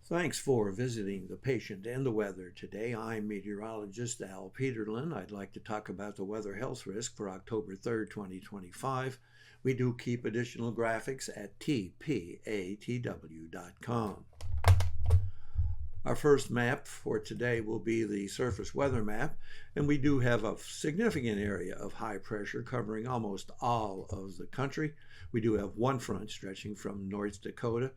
Thanks for visiting the patient and the weather today. I'm meteorologist Al Peterlin. I'd like to talk about the weather health risk for October 3rd, 2025. We do keep additional graphics at tpatw.com. Our first map for today will be the surface weather map, and we do have a significant area of high pressure covering almost all of the country. We do have one front stretching from North Dakota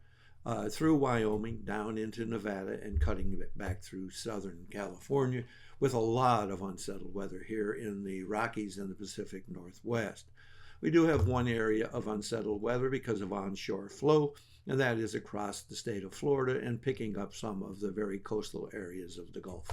through Wyoming, down into Nevada, and cutting it back through Southern California, with a lot of unsettled weather here in the Rockies and the Pacific Northwest. We do have one area of unsettled weather because of onshore flow, and that is across the state of Florida and picking up some of the very coastal areas of the Gulf.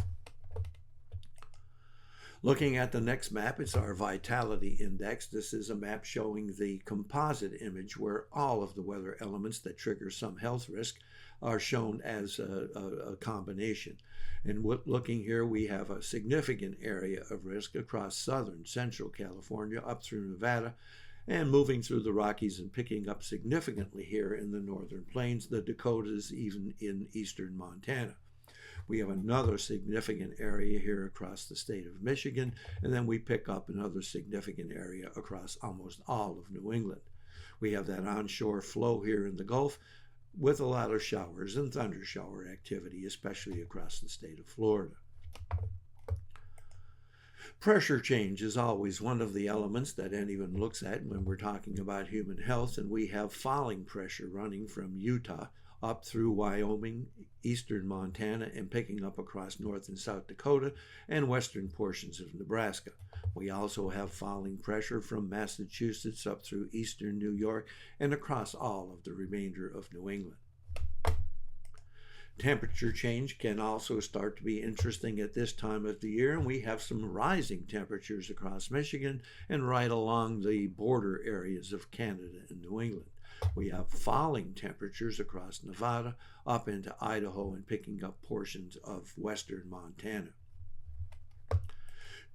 Looking at the next map, it's our vitality index. This is a map showing the composite image where all of the weather elements that trigger some health risk are shown as a combination. And looking here, we have a significant area of risk across southern central California up through Nevada, and moving through the Rockies and picking up significantly here in the northern plains, the Dakotas, even in eastern Montana. We have another significant area here across the state of Michigan, and then we pick up another significant area across almost all of New England. We have that onshore flow here in the Gulf with a lot of showers and thunder shower activity, especially across the state of Florida. Pressure change is always one of the elements that anyone looks at when we're talking about human health, and we have falling pressure running from Utah up through Wyoming, eastern Montana, and picking up across North and South Dakota and western portions of Nebraska. We also have falling pressure from Massachusetts up through eastern New York and across all of the remainder of New England. Temperature change can also start to be interesting at this time of the year, and we have some rising temperatures across Michigan and right along the border areas of Canada and New England. We have falling temperatures across Nevada, up into Idaho, and picking up portions of western Montana.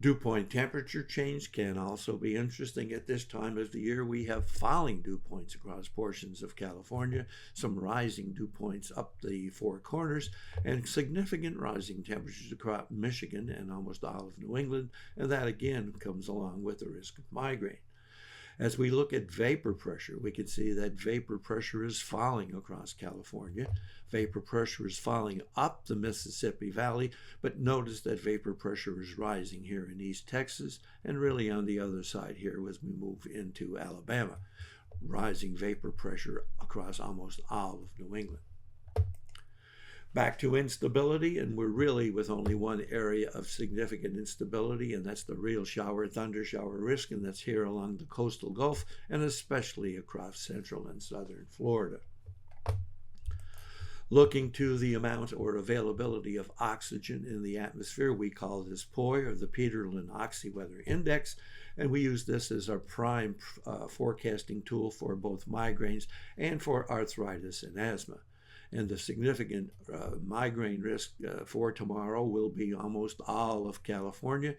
Dew point temperature change can also be interesting at this time of the year. We have falling dew points across portions of California, some rising dew points up the Four Corners, and significant rising temperatures across Michigan and almost all of New England, and that again comes along with the risk of migraine. As we look at vapor pressure, we can see that vapor pressure is falling across California. Vapor pressure is falling up the Mississippi Valley, but notice that vapor pressure is rising here in East Texas and really on the other side here as we move into Alabama. Rising vapor pressure across almost all of New England. Back to instability, and we're really with only one area of significant instability, and that's the real thunder shower risk, and that's here along the coastal Gulf and especially across central and southern Florida. Looking to the amount or availability of oxygen in the atmosphere, we call this POI, or the Peterlin Oxyweather Index, and we use this as our prime forecasting tool for both migraines and for arthritis and asthma. And the significant migraine risk for tomorrow will be almost all of California,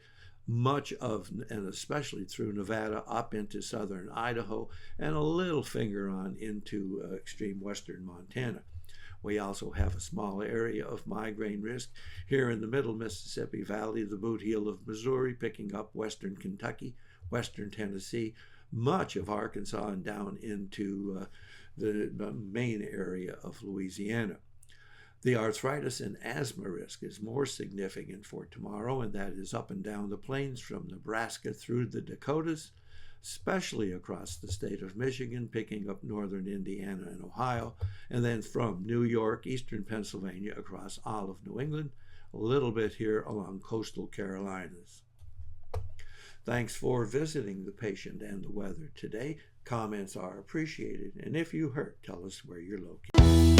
much of, and especially through Nevada, up into southern Idaho, and a little finger on into extreme western Montana. We also have a small area of migraine risk here in the middle Mississippi Valley, the boot heel of Missouri, picking up western Kentucky, western Tennessee, much of Arkansas, and down into the main area of Louisiana. The arthritis and asthma risk is more significant for tomorrow, and that is up and down the plains from Nebraska through the Dakotas, especially across the state of Michigan, picking up northern Indiana and Ohio, and then from New York, eastern Pennsylvania, across all of New England, a little bit here along coastal Carolinas. Thanks for visiting the patient and the weather today. Comments are appreciated, and if you hurt, tell us where you're located.